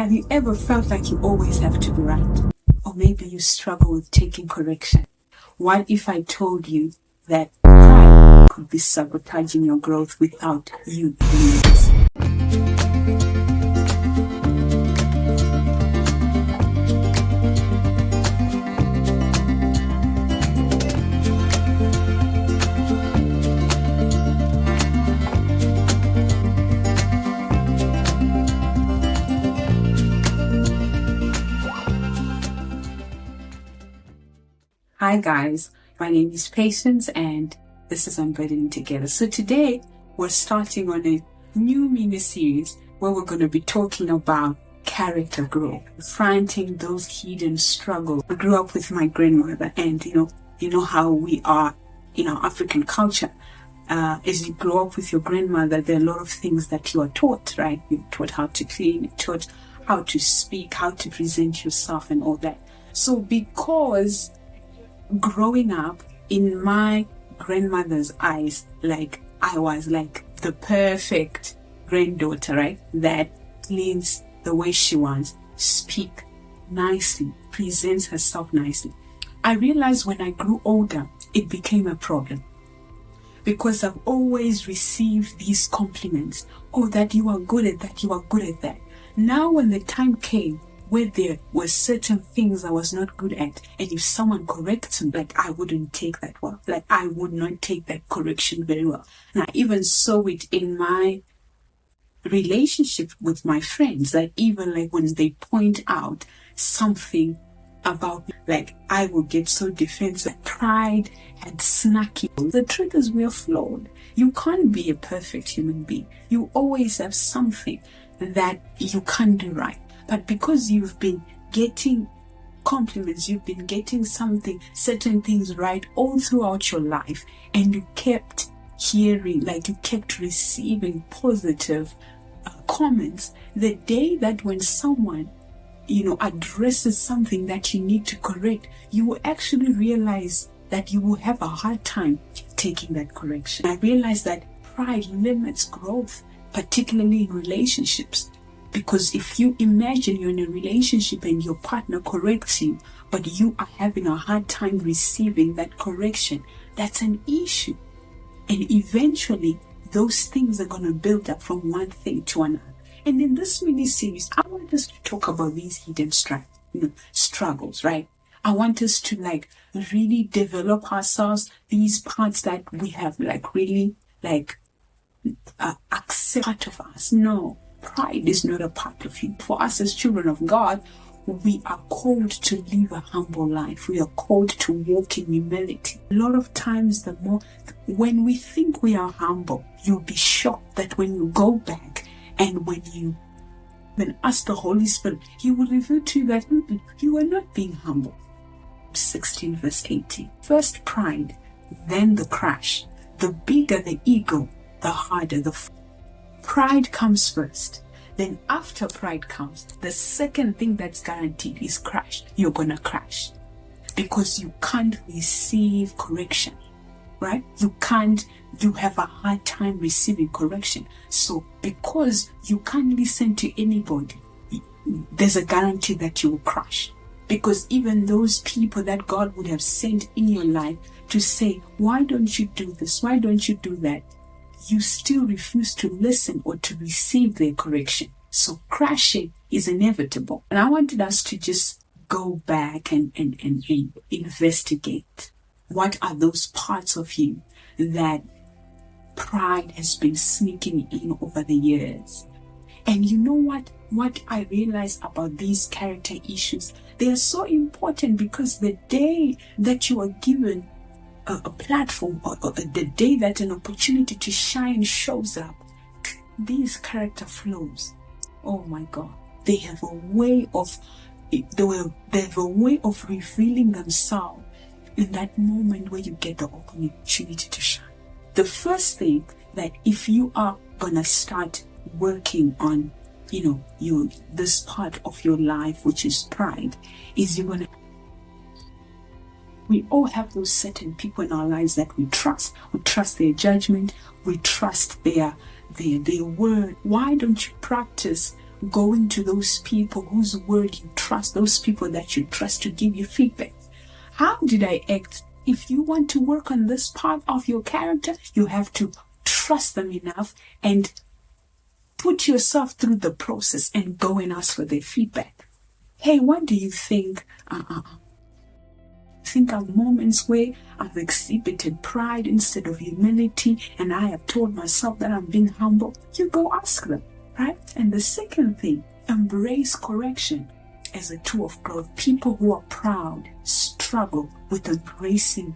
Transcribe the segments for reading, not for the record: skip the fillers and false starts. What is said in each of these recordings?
Have you ever felt like you always have to be right? Or maybe you struggle with taking correction? What if I told you that pride could be sabotaging your growth without you realizing? Hi guys, my name is Patience and this is Unburdening Together. So today we're starting on a new mini-series where we're going to be talking about character growth, confronting those hidden struggles. I grew up with my grandmother, and you know how we are in our African culture. As you grow up with your grandmother, there are a lot of things that you are taught, right? You're taught how to clean, you're taught how to speak, how to present yourself and all that. So because growing up in my grandmother's eyes, like I was like the perfect granddaughter, right? That cleans the way she wants, speak nicely, presents herself nicely. I realized when I grew older, it became a problem because I've always received these compliments. Oh, that you are good at that, you are good at that. Now when the time came where there were certain things I was not good at, and if someone corrects me, like I wouldn't take that well. Like I would not take that correction very well. And I even saw it in my relationship with my friends. Like even like when they point out something about me, like I would get so defensive. Pride and snuck in. The truth is we are flawed. You can't be a perfect human being. You always have something that you can't do right. But because you've been getting compliments, you've been getting certain things right all throughout your life, and you kept hearing, like you kept receiving positive comments, the day that when someone, addresses something that you need to correct, you will actually realize that you will have a hard time taking that correction. I realized that pride limits growth, particularly in relationships. Because if you imagine you're in a relationship and your partner corrects you, but you are having a hard time receiving that correction, that's an issue. And eventually, those things are going to build up from one thing to another. And in this mini-series, I want us to talk about these hidden struggles, right? I want us to really develop ourselves, these parts that we have really accept part of us. No. Pride is not a part of you. For us as children of God, we are called to live a humble life. We are called to walk in humility. A lot of times, when we think we are humble, you'll be shocked that when you go back and when you ask the Holy Spirit, He will reveal to you that you are not being humble. 16 verse 18. First pride, then the crash. The bigger the ego, the harder the fall. Pride comes first. Then after pride comes, the second thing that's guaranteed is crash. You're gonna crash because you can't receive correction, right? You have a hard time receiving correction. So because you can't listen to anybody, there's a guarantee that you will crash. Because even those people that God would have sent in your life to say, why don't you do this? Why don't you do that? You still refuse to listen or to receive their correction. So crashing is inevitable. And I wanted us to just go back and investigate. What are those parts of you that pride has been sneaking in over the years? And you know what I realized about these character issues? They are so important because the day that you are given a platform or the day that an opportunity to shine shows up, these character flows, oh my God, they have a way of revealing themselves in that moment where you get the opportunity to shine. The first thing that if you are gonna start working on this part of your life, which is pride, is we all have those certain people in our lives that we trust. We trust their judgment. We trust their word. Why don't you practice going to those people whose word you trust, those people that you trust to give you feedback. How did I act? If you want to work on this part of your character, you have to trust them enough and put yourself through the process and go and ask for their feedback. Hey, what do you think? Think of moments where I've exhibited pride instead of humility, and I have told myself that I'm being humble. You go ask them, right? And the second thing, embrace correction as a tool of growth. People who are proud struggle with embracing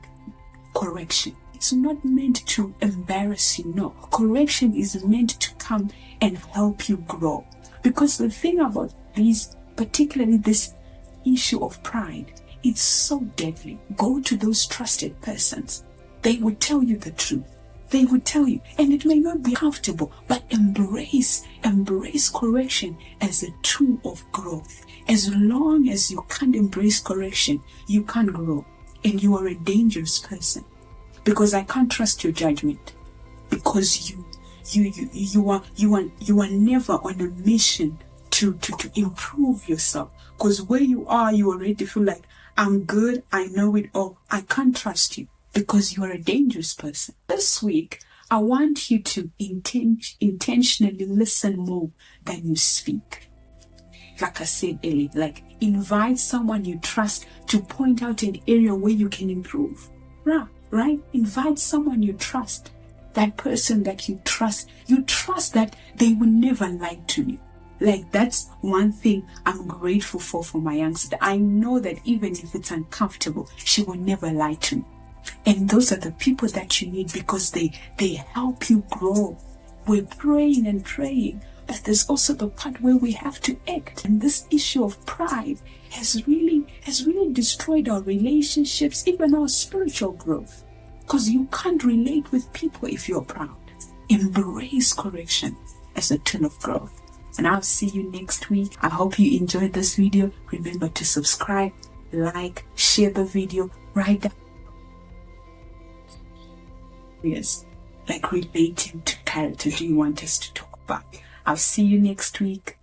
correction. It's not meant to embarrass you, no. Correction is meant to come and help you grow. Because the thing about particularly this issue of pride, it's so deadly. Go to those trusted persons. They will tell you the truth. They will tell you, and it may not be comfortable, but embrace correction as a tool of growth. As long as you can't embrace correction, you can't grow, and you are a dangerous person. Because I can't trust your judgment. Because you are never on a mission to improve yourself. Because where you are, you already feel like, I'm good, I know it all. I can't trust you because you are a dangerous person. This week, I want you to intentionally listen more than you speak. Like I said earlier, like invite someone you trust to point out an area where you can improve. Right? Invite someone you trust. That person that you trust that they will never lie to you. Like, that's one thing I'm grateful for my youngster. I know that even if it's uncomfortable, she will never lie to me. And those are the people that you need because they help you grow. We're praying and praying, but there's also the part where we have to act. And this issue of pride has really destroyed our relationships, even our spiritual growth. Because you can't relate with people if you're proud. Embrace correction as a tool of growth. And I'll see you next week. I hope you enjoyed this video. Remember to subscribe, like, share the video, write down. Yes, like relating to character. Do you want us to talk about? I'll see you next week.